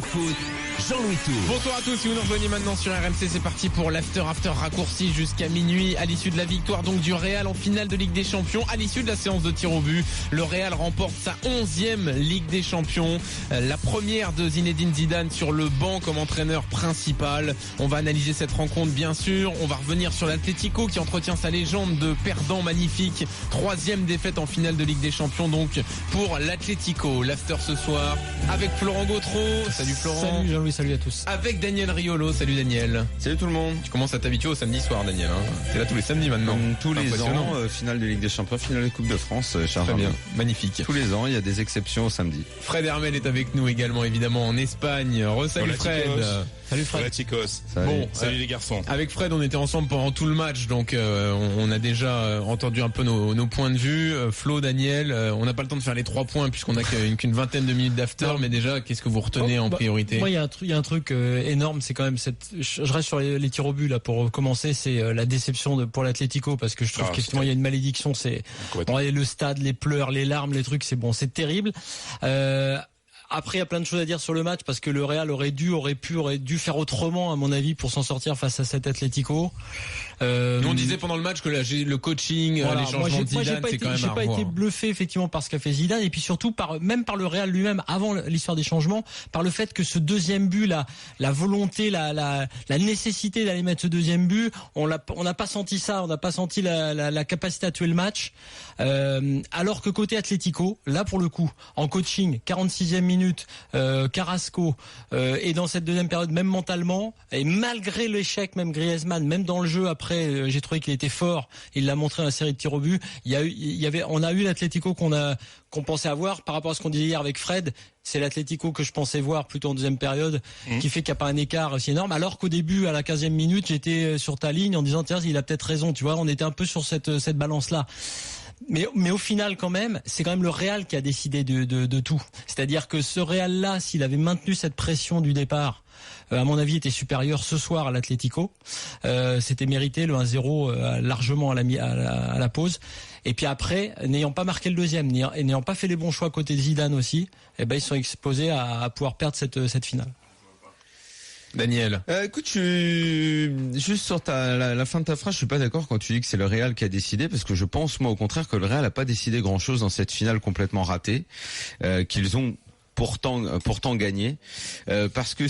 Foot, Jean-Louis Tour. Bonsoir à tous, si vous nous rejoignez maintenant sur RMC, c'est parti pour l'after raccourci jusqu'à minuit à l'issue de la victoire donc du Real en finale de Ligue des Champions. À l'issue de la séance de tir au but, le Real remporte sa 11e Ligue des Champions, la première de Zinedine Zidane sur le banc comme entraîneur principal. On va analyser cette rencontre bien sûr, on va revenir sur l'Atlético qui entretient sa légende de perdant magnifique, 3e défaite en finale de Ligue des Champions donc pour l'Atlético. L'after ce soir avec Florent Gautreau. Salut Florent. Salut Jean-Louis, salut à tous. Avec Daniel Riolo. Salut Daniel. Salut tout le monde. Tu commences à t'habituer au samedi soir Daniel, hein. T'es là tous les samedis maintenant. Tous les ans, finale de Ligue des Champions, finale de Coupe de France, Très bien, magnifique. Tous les ans, il y a des exceptions au samedi. Fred Hermel est avec nous également évidemment en Espagne. Salut Fred. Salut Fred. Hola chicos. Bon, salut les garçons. Avec Fred, on était ensemble pendant tout le match, donc on a déjà entendu un peu nos points de vue. Flo, Daniel, on n'a pas le temps de faire les 3 points puisqu'on a qu'une vingtaine de minutes d'after, mais déjà, qu'est-ce que vous retenez en priorité? Moi, il y a un truc énorme, c'est quand même je reste sur les tirs au but là pour commencer, c'est la déception pour l'Atlético parce que je trouve qu'effectivement il y a une malédiction, c'est le stade, les pleurs, les larmes, les trucs, c'est terrible. Après, il y a plein de choses à dire sur le match parce que le Real aurait dû faire autrement, à mon avis, pour s'en sortir face à cet Atlético. Nous, on disait pendant le match que le coaching, les changements de Zidane, c'est quand même j'ai pas été bluffé effectivement par ce qu'a fait Zidane et puis surtout par le Real lui-même avant l'histoire des changements, par le fait que ce deuxième but, la volonté, la nécessité d'aller mettre ce deuxième but, on n'a pas senti ça, on n'a pas senti la capacité à tuer le match. Alors que côté Atlético, là pour le coup, en coaching, 46e minute, Carrasco et dans cette deuxième période, même mentalement, et malgré l'échec, même Griezmann, même dans le jeu après, j'ai trouvé qu'il était fort. Il l'a montré dans la série de tirs au but. On a eu l'Atlético qu'on pensait avoir par rapport à ce qu'on disait hier avec Fred. C'est l'Atlético que je pensais voir plutôt en deuxième période, qui fait qu'il n'y a pas un écart aussi énorme. Alors qu'au début, à la 15e minute, j'étais sur ta ligne en disant tiens, il a peut-être raison. Tu vois, on était un peu sur cette balance-là. Mais au final, quand même, c'est quand même le Real qui a décidé de tout. C'est-à-dire que ce Real-là, s'il avait maintenu cette pression du départ, à mon avis, était supérieur ce soir à l'Atlético. C'était mérité le 1-0 largement à la pause. Et puis après, n'ayant pas marqué le deuxième, et n'ayant pas fait les bons choix côté de Zidane aussi, ils sont exposés à pouvoir perdre cette finale. Daniel. Écoute, juste sur la fin de ta phrase, je suis pas d'accord quand tu dis que c'est le Real qui a décidé, parce que je pense, moi, au contraire, que le Real a pas décidé grand-chose dans cette finale complètement ratée, qu'ils ont pourtant gagné, parce que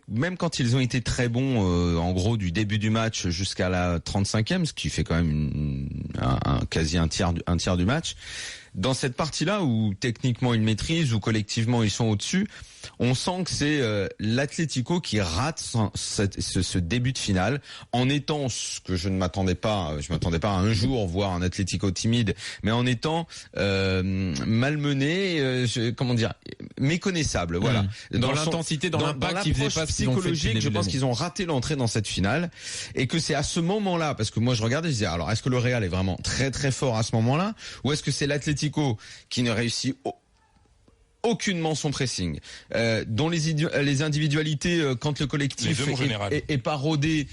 même quand ils ont été très bons, en gros du début du match jusqu'à la 35e, ce qui fait quand même quasi un tiers du match, dans cette partie-là où techniquement ils maîtrisent, où collectivement ils sont au-dessus, on sent que c'est l'Atlético qui rate ce début de finale en étant ce que je m'attendais pas à un jour voir un Atlético timide, mais en étant malmené, méconnaissable, voilà. Dans l'intensité, dans l'impact qu'ils faisaient pas psychologique, je pense qu'ils ont raté l'entrée dans cette finale et que c'est à ce moment-là, parce que moi je regardais, je disais alors est-ce que le Real est vraiment très très fort à ce moment-là ou est-ce que c'est l'Atlético qui ne réussit aucunement son pressing, dont les individualités, quand le collectif est pas rodé,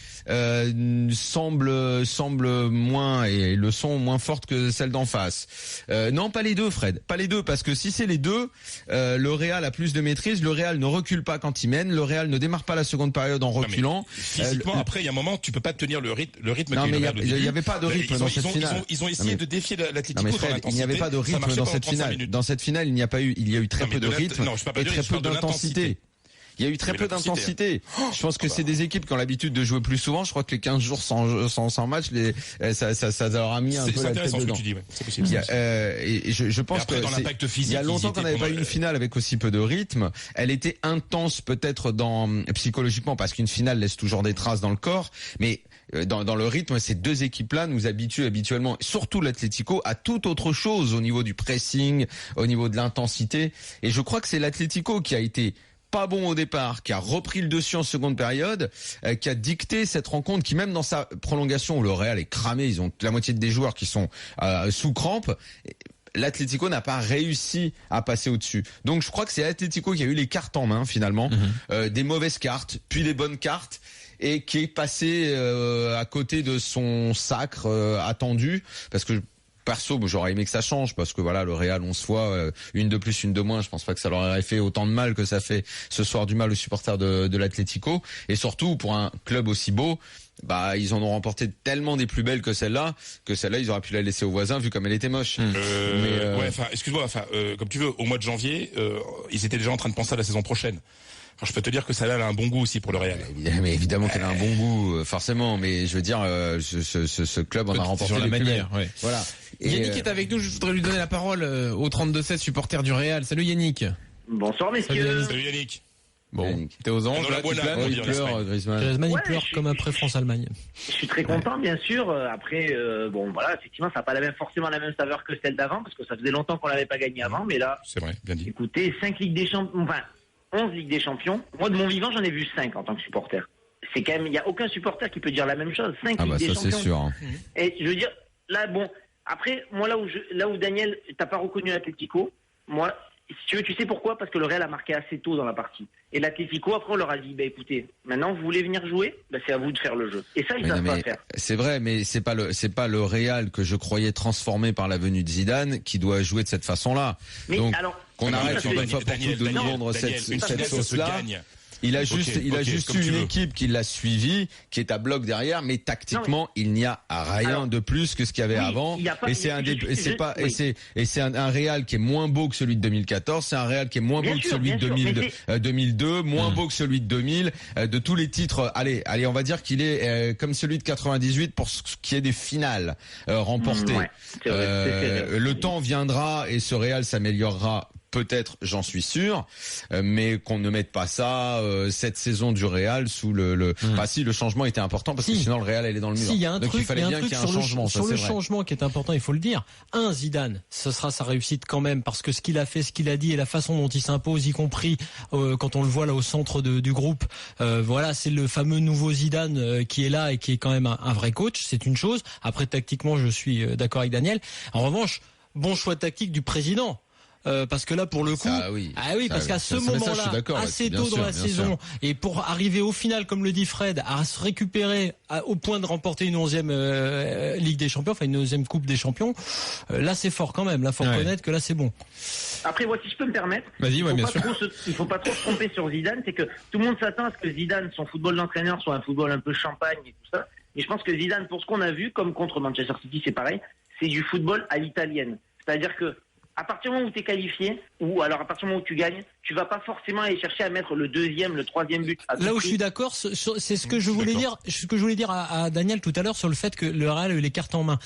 semble moins et le sont moins fortes que celles d'en face. Non, pas les deux, Fred, pas les deux, parce que si c'est les deux, le Real a plus de maîtrise. Le Real ne recule pas quand il mène. Le Real ne démarre pas la seconde période en reculant. Physiquement, après, il y a un moment, tu peux pas tenir le rythme. Non, mais il y avait pas de rythme dans cette finale. Ils ont essayé de défier l'Atlético dans l'intensité. Il n'y avait pas de rythme dans cette finale. Dans cette finale, il y a eu très peu de rythme et très peu d'intensité. Il y a eu très peu d'intensité. Je pense que c'est des équipes qui ont l'habitude de jouer plus souvent. Je crois que les 15 jours sans match, ça leur a mis un peu la tête dedans. Tu dis, ouais. C'est possible. Et je pense que il y a longtemps qu'on n'avait pas eu une finale avec aussi peu de rythme. Elle était intense peut-être psychologiquement parce qu'une finale laisse toujours des traces dans le corps, mais dans le rythme, ces deux équipes-là nous habituent habituellement, surtout l'Atlético, à toute autre chose au niveau du pressing, au niveau de l'intensité. Et je crois que c'est l'Atlético qui a été pas bon au départ, qui a repris le dessus en seconde période, qui a dicté cette rencontre, qui même dans sa prolongation où le Real est cramé, ils ont la moitié des joueurs qui sont sous crampe, l'Atlético n'a pas réussi à passer au-dessus. Donc je crois que c'est l'Atlético qui a eu les cartes en main finalement, des mauvaises cartes, puis des bonnes cartes, et qui est passé à côté de son sacre attendu, parce que perso, j'aurais aimé que ça change parce que voilà, le Real 11 fois, une de plus, une de moins, je pense pas que ça leur aurait fait autant de mal que ça fait ce soir du mal aux supporters de l'Atlético. Et surtout pour un club aussi beau, ils en ont remporté tellement des plus belles que celle-là, ils auraient pu la laisser aux voisins vu comme elle était moche. Excuse-moi, comme tu veux, au mois de janvier, ils étaient déjà en train de penser à la saison prochaine. Alors, je peux te dire que celle-là elle a un bon goût aussi pour le Real. Mais évidemment qu'elle a un bon goût, forcément. Mais je veux dire, ce club en a remporté la manière. Ouais. Voilà. Yannick est avec nous. Je voudrais lui donner la parole au 32-16 supporter du Real. Salut Yannick. Bonsoir messieurs. Salut Yannick. Bon, t'es aux anges, là, il pleure, Griezmann. Il pleure comme après France-Allemagne. Je suis très content, bien sûr. Après, effectivement, ça n'a pas forcément la même saveur que celle d'avant, parce que ça faisait longtemps qu'on l'avait pas gagné avant, mais là. C'est vrai, bien dit. Écoutez, 5 Ligues des Champions, 11 Ligues des Champions. Moi, de mon vivant, j'en ai vu 5 en tant que supporter. C'est quand même, il n'y a aucun supporter qui peut dire la même chose. 5 Ligues des Champions. C'est sûr. Et je veux dire, là, après, moi, là où Daniel, t'as pas reconnu l'Atlético, moi, si tu veux, tu sais pourquoi? Parce que le Real a marqué assez tôt dans la partie. Et l'Atlético, après, on leur a dit, écoutez, maintenant, vous voulez venir jouer? C'est à vous de faire le jeu. Et ça, ils savent pas faire. C'est vrai, mais c'est pas le Real que je croyais transformé par la venue de Zidane qui doit jouer de cette façon-là. Mais donc, alors, qu'on arrête une fois pour toutes de nous vendre cette sauce-là. Il a juste eu une équipe qui l'a suivi, qui est à bloc derrière, mais tactiquement, il n'y a rien de plus que ce qu'il y avait avant. Et c'est un Real qui est moins beau que celui de 2014, c'est un Real qui est moins beau que celui de 2002, moins beau que celui de 2000, de tous les titres. Allez, on va dire qu'il est comme celui de 98 pour ce qui est des finales remportées. Le temps viendra et ce Real s'améliorera. Peut-être, j'en suis sûr, mais qu'on ne mette pas ça cette saison du Real sous le changement était important parce que sinon le Real elle est dans le mur. Il y a un donc truc, il fallait bien qu'il y ait un changement. Sur le changement qui est important, il faut le dire. Zidane, ce sera sa réussite quand même parce que ce qu'il a fait, ce qu'il a dit et la façon dont il s'impose, y compris quand on le voit là au centre du groupe, c'est le fameux nouveau Zidane qui est là et qui est quand même un vrai coach. C'est une chose. Après tactiquement, je suis d'accord avec Daniel. En revanche, bon choix tactique du président. Parce que là pour le coup parce qu'à ce moment-là assez tôt dans la saison et pour arriver au final comme le dit Fred à se récupérer au point de remporter une 11e Ligue des Champions, une 11e Coupe des Champions, là c'est fort quand même, là faut reconnaître que là c'est bon. Après si je peux me permettre, il faut pas trop se tromper sur Zidane, c'est que tout le monde s'attend à ce que Zidane, son football d'entraîneur soit un football un peu champagne et tout ça, mais je pense que Zidane, pour ce qu'on a vu comme contre Manchester City, c'est pareil, c'est du football à l'italienne, c'est-à-dire que à partir du moment où tu es qualifié, ou alors à partir du moment où tu gagnes, tu vas pas forcément aller chercher à mettre le 2e, le 3e but. Là où je suis d'accord, c'est ce que je voulais dire à Daniel tout à l'heure sur le fait que le Real a eu les cartes en main.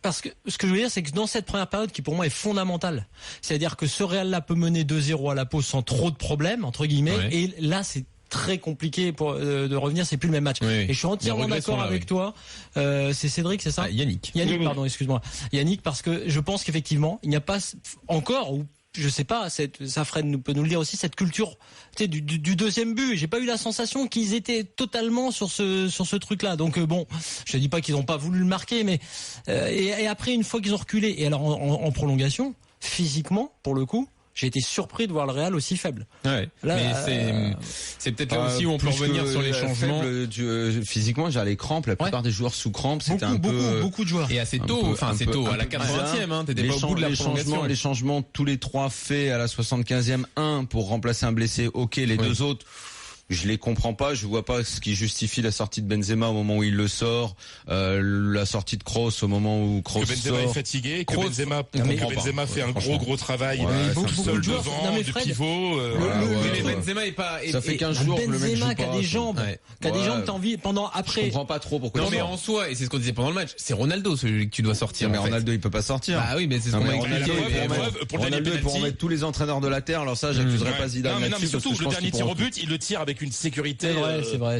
Parce que ce que je veux dire, c'est que dans cette première période qui pour moi est fondamentale, c'est-à-dire que ce Real-là peut mener 2-0 à la pause sans trop de problèmes, entre guillemets, et là c'est très compliqué de revenir, c'est plus le même match. Et je suis entièrement d'accord avec toi. C'est Cédric, c'est ça? Yannick, pardon, excuse-moi. Yannick, parce que je pense qu'effectivement, il n'y a pas encore, ou je sais pas, Fred peut nous le dire aussi, cette culture, tu sais, du deuxième but. J'ai pas eu la sensation qu'ils étaient totalement sur ce truc-là. Donc je dis pas qu'ils n'ont pas voulu le marquer, mais et après une fois qu'ils ont reculé, et alors en prolongation, physiquement, pour le coup. J'ai été surpris de voir le Real aussi faible. Ouais. Là, mais c'est peut-être là aussi où on peut revenir sur les changements. Physiquement, j'ai les crampes. La plupart des joueurs sous crampes, c'était beaucoup de joueurs. Et assez tôt, assez tôt, à la 80e, t'étais pas au bout de la prolongation. Les changements, tous les 3 faits à la 75e, 1 pour remplacer un blessé. Ok, les 2 autres. Je les comprends pas, je vois pas ce qui justifie la sortie de Benzema au moment où il le sort, la sortie de Kroos au moment où Kroos sort. Que Benzema est fatigué, que Benzema fait un gros travail seul devant, de pivot. Mais Benzema est pas. Ça fait 15 jours que le mec joue pas. Benzema qui a des jambes, t'as envie pendant après. Je comprends pas trop pourquoi. Non mais en soi, et c'est ce qu'on disait pendant le match, c'est Ronaldo celui que tu dois sortir. Mais Ronaldo il peut pas sortir. Ah oui, mais c'est ce qu'on m'a expliqué. Ronaldo pour mettre tous les entraîneurs de la terre. Alors ça, j'accuserai pas Zidane. Non mais surtout le dernier tir au but, il le tire avec une sécurité. C'est vrai.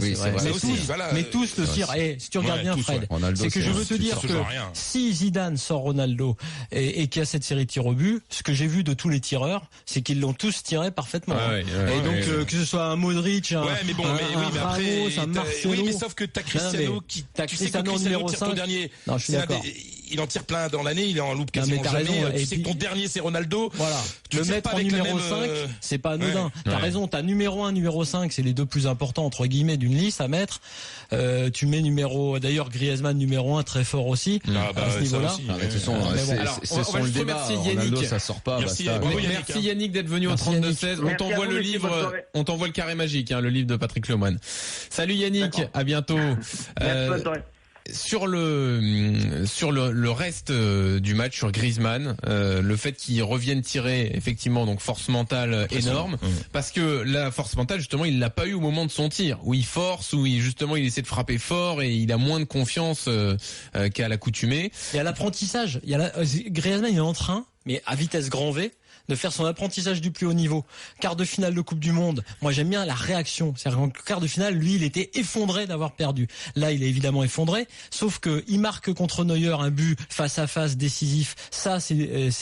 Mais tous le tirent. Si tu regardes bien, Fred, c'est que je veux te dire que si Zidane sort Ronaldo et qu'il y a cette série de tirs au but, ce que j'ai vu de tous les tireurs, c'est qu'ils l'ont tous tiré parfaitement. Et donc que ce soit un Modric, un Ramos, un Marcelo. Oui, mais sauf que t'as Cristiano qui, tu sais que Cristiano tire ton dernier. Non, je suis d'accord. il en tire plein dans l'année, il en loupe quasiment jamais. Tu sais que ton dernier c'est Ronaldo. Voilà. Le mettre en numéro 5, c'est pas anodin. T'as raison, t'as numéro 1, numéro 5, c'est les deux plus importants entre guillemets d'une liste à mettre. Tu mets d'ailleurs Griezmann numéro 1 très fort aussi à ce niveau-là. C'est son le débat. Ronaldo ça sort pas. Merci Yannick d'être venu au 32-16. On t'envoie le livre, on t'envoie le carré magique, le livre de Patrick Lemoine. Salut Yannick, à bientôt. Sur le reste du match, sur Griezmann, le fait qu'il revienne tirer, effectivement, donc force mentale énorme, parce que la force mentale, justement, il l'a pas eu au moment de son tir, où il force, où il essaie de frapper fort et il a moins de confiance qu'à l'accoutumée. Et à l'apprentissage, Griezmann il est en train, mais à vitesse grand V, de faire son apprentissage du plus haut niveau. Quart de finale de Coupe du Monde. Moi, j'aime bien la réaction. C'est-à-dire qu'en quart de finale, lui, il était effondré d'avoir perdu. Là, il est évidemment effondré. Sauf que il marque contre Neuer un but face à face décisif. Ça, c'est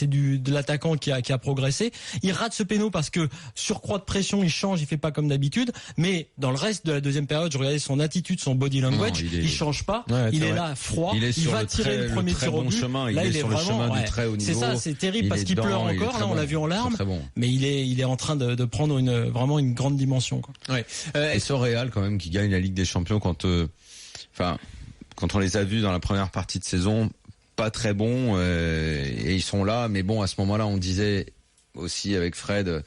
de l'attaquant qui a progressé. Il rate ce péno parce que surcroît de pression, il change, il fait pas comme d'habitude. Mais dans le reste de la deuxième période, je regardais son attitude, son body language. Il change pas. Ouais, il est là, froid. Il va tirer le premier tir au but. Là, il est vraiment, c'est ça, c'est terrible parce qu'il pleure encore. Là, on l'a vu en larmes, mais il est en train de prendre vraiment une grande dimension, quoi. Ouais. Et ce Real quand même qui gagne la Ligue des Champions quand on les a vus dans la première partie de saison, pas très bons et ils sont là, mais bon à ce moment-là on disait aussi avec Fred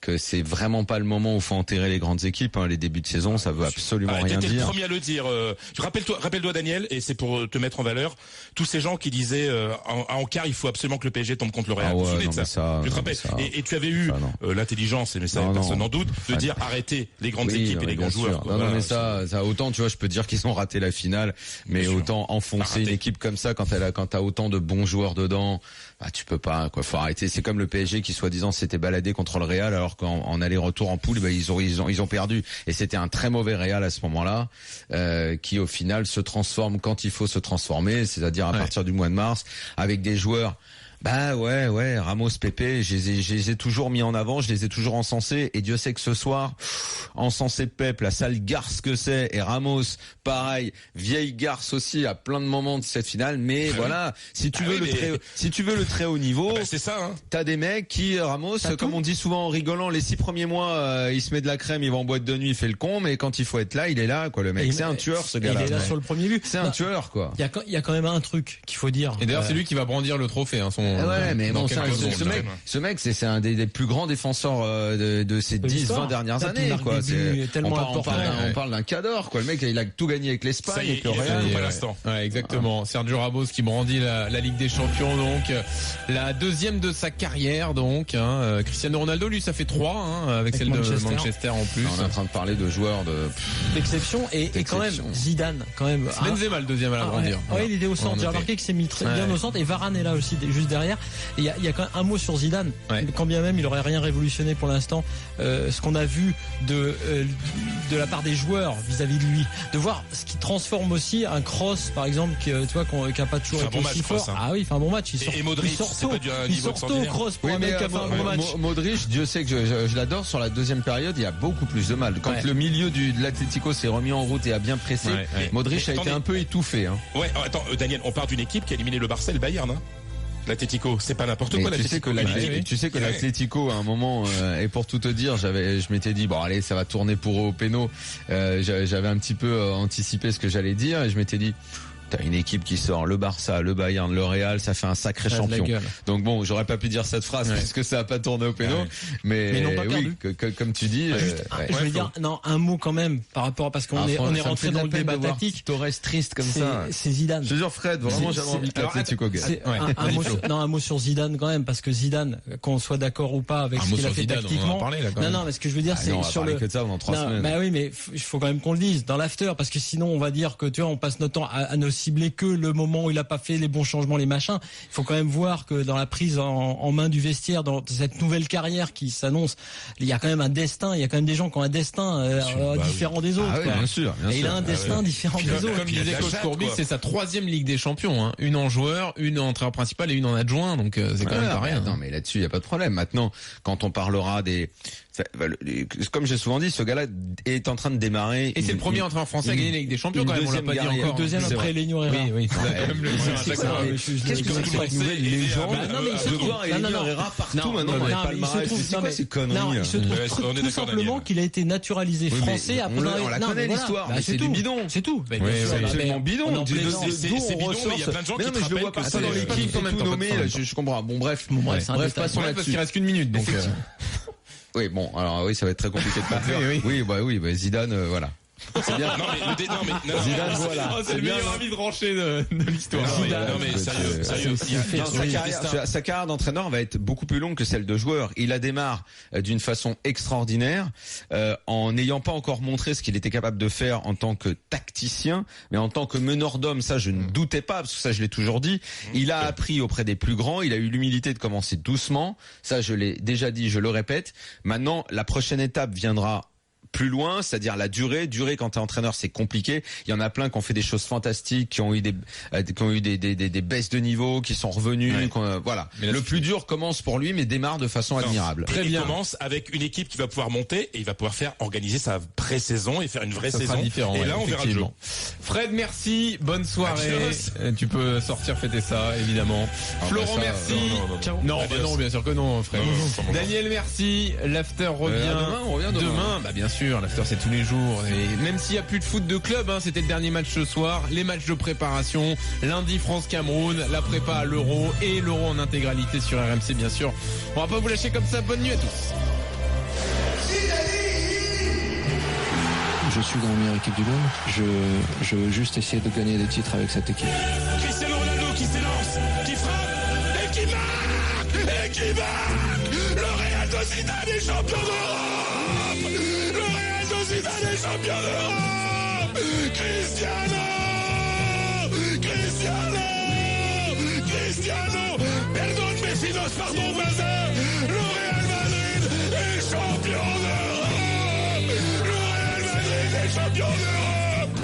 que c'est vraiment pas le moment où faut enterrer les grandes équipes. Les débuts de saison, ça veut absolument rien dire. T'étais le premier à le dire. Rappelle-toi Daniel, et c'est pour te mettre en valeur, tous ces gens qui disaient en quart, il faut absolument que le PSG tombe contre le Real. Vous vous souvenez de ça? Je te rappelle. Et tu avais eu l'intelligence, mais ça personne n'en doute, de dire arrêtez les grandes équipes et les grands joueurs. Non, mais ça autant, tu vois, je peux dire qu'ils ont raté la finale, mais autant enfoncer une équipe comme ça quand t'as autant de bons joueurs dedans. Tu peux pas, quoi. Faut arrêter. C'est comme le PSG qui, soi-disant, s'était baladé contre le Real, alors qu'en aller-retour en poule, ils ont perdu. Et c'était un très mauvais Real à ce moment-là, qui au final se transforme quand il faut se transformer, c'est-à-dire à partir du mois de mars, avec des joueurs. Ramos, Pepe, je les ai toujours mis en avant, je les ai toujours encensés, et Dieu sait que ce soir, encenser Pep, la sale garce que c'est, et Ramos, pareil, vieille garce aussi à plein de moments de cette finale, mais voilà, si tu veux le très haut niveau, c'est ça, t'as des mecs qui, Ramos, comme on dit souvent en rigolant, les 6 premiers mois, il se met de la crème, il va en boîte de nuit, il fait le con, mais quand il faut être là, il est là, quoi, le mec, c'est un tueur, ce gars-là. Il est là sur le premier but. C'est un tueur, quoi. Il y a quand même un truc qu'il faut dire. Et d'ailleurs, c'est lui qui va brandir le trophée, mais bon, ce mec, c'est un des plus grands défenseurs de ces 10-20 dernières années, quoi. On parle d'un cador, quoi. Le mec, il a tout gagné avec l'Espagne et le Real. Ouais, exactement. Sergio Ramos qui brandit la Ligue des Champions, donc la deuxième de sa carrière, donc. Cristiano Ronaldo, lui, ça fait 3, avec celle de Manchester en plus. On est en train de parler de joueurs d'exception et quand même Zidane, quand même. C'est Benzema le deuxième à l'agrandir. Ouais, il était au centre. J'ai remarqué qu'il s'est mis très bien au centre et Varane est là aussi, juste derrière. Il y a quand même un mot sur Zidane. Quand bien même il aurait rien révolutionné pour l'instant, ce qu'on a vu de la part des joueurs vis-à-vis de lui, de voir ce qui transforme aussi un Kroos par exemple qui a pas toujours été aussi fort. Il fait un bon match. Et Modric, il sort tôt Kroos pour un mec qui a fait un bon match. Modric, Dieu sait que je l'adore. Sur la deuxième période, il y a beaucoup plus de mal. Quand le milieu de l'Atlético s'est remis en route et a bien pressé, Modric a été un peu étouffé. Attends, Daniel, on part d'une équipe qui a éliminé le Barça et le Bayern. L'Atlético, c'est pas n'importe quoi. Tu sais que l'Atlético à un moment, et pour tout te dire, je m'étais dit bon allez, ça va tourner pour eux au péno. J'avais un petit peu anticipé ce que j'allais dire et je m'étais dit t'as une équipe qui sort le Barça, le Bayern, le Real, ça fait un sacré champion. Donc bon, j'aurais pas pu dire cette phrase parce que ça a pas tourné au péno, mais non, pas oui, comme tu dis. Je veux dire, un mot quand même par rapport parce qu'on est rentré dans le débat tactique. Torres triste comme ça. C'est Zidane. Je te jure Fred, vraiment j'avais envie que l'Atlético gagne. Un mot sur Zidane quand même parce que Zidane, qu'on soit d'accord ou pas avec ce qu'il a fait tactiquement. Non, mais ce que je veux dire c'est sur le. Que ça pendant 3 semaines. Bah oui, mais il faut quand même qu'on le dise dans l'after parce que sinon on va dire que tu vois on passe notre temps à ne cibler que le moment où il a pas fait les bons changements, les machins. Il faut quand même voir que dans la prise en main du vestiaire, dans cette nouvelle carrière qui s'annonce, il y a quand même un destin. Il y a quand même des gens qui ont un destin différent des autres. Bien sûr. Et il a un destin différent des autres. Comme disait coach Courbis, c'est sa 3e Ligue des Champions. Une en joueur, une en entraîneur principal et une en adjoint. Donc c'est quand même pas rien. Non, mais là-dessus il y a pas de problème. Maintenant, quand on parlera des Comme j'ai souvent dit, ce gars-là est en train de démarrer. Et c'est le premier entraîneur français à gagner la Ligue des Champions quand même, on l'a pas dit encore. Le deuxième après Lénion Herrera. Oui. Qu'est-ce que c'est cette nouvelle légende de voir Lénion Herrera partout maintenant dans les palmarès? C'est quoi ces conneries? Non, il se trouve tout simplement qu'il a été naturalisé français après. On la connaît l'histoire, mais c'est du bidon. C'est tout. C'est absolument bidon. C'est bidon, mais il y a plein de gens qui te rappellent que c'est dans l'équipe tout nommé. Je comprends. Bon, bref, passons là-dessus. Parce qu'il reste qu'une minute, donc. Oui, bon, alors oui, ça va être très compliqué de conclure. Oui, Zidane, voilà. C'est bien. Zidane, voilà. C'est le meilleur avis de rancher de l'histoire. Non, mais sérieux. Sa carrière d'entraîneur va être beaucoup plus longue que celle de joueur. Il a démarré d'une façon extraordinaire, en n'ayant pas encore montré ce qu'il était capable de faire en tant que tacticien, mais en tant que meneur d'hommes, ça je ne doutais pas, parce que ça je l'ai toujours dit. Il a appris auprès des plus grands, il a eu l'humilité de commencer doucement. Ça je l'ai déjà dit, je le répète. Maintenant, la prochaine étape viendra plus loin, c'est-à-dire la durée. Quand t'es entraîneur, c'est compliqué. Il y en a plein qui ont fait des choses fantastiques, qui ont eu des baisses de niveau, qui sont revenus. Voilà. Mais le plus dur commence pour lui, mais démarre de façon admirable. Très bien. Il commence avec une équipe qui va pouvoir monter et il va pouvoir organiser sa pré-saison et faire une vraie saison. Et là, on verra le jeu. Fred, merci. Bonne soirée. Tu peux sortir fêter ça, évidemment. Florent, merci. Non, bien sûr que non, Fred. Daniel, merci. L'after revient. On revient demain. Bah, bien sûr, l'after c'est tous les jours. Et même s'il n'y a plus de foot de club, c'était le dernier match ce soir. Les matchs de préparation. Lundi, France-Cameroun. La prépa à l'Euro. Et l'Euro en intégralité sur RMC, bien sûr. On va pas vous lâcher comme ça. Bonne nuit à tous. Je suis dans la meilleure équipe du monde. Je veux juste essayer de gagner des titres avec cette équipe. Cristiano Ronaldo qui s'élance, qui frappe et qui marque. Le Real de Zidane est champion d'Europe. Le Real de Zidane est champion d'Europe. Cristiano. Perdonne mes finos, pardon voisin. Le Real Madrid est champion d'Europe. Le Real Madrid est champion d'Europe.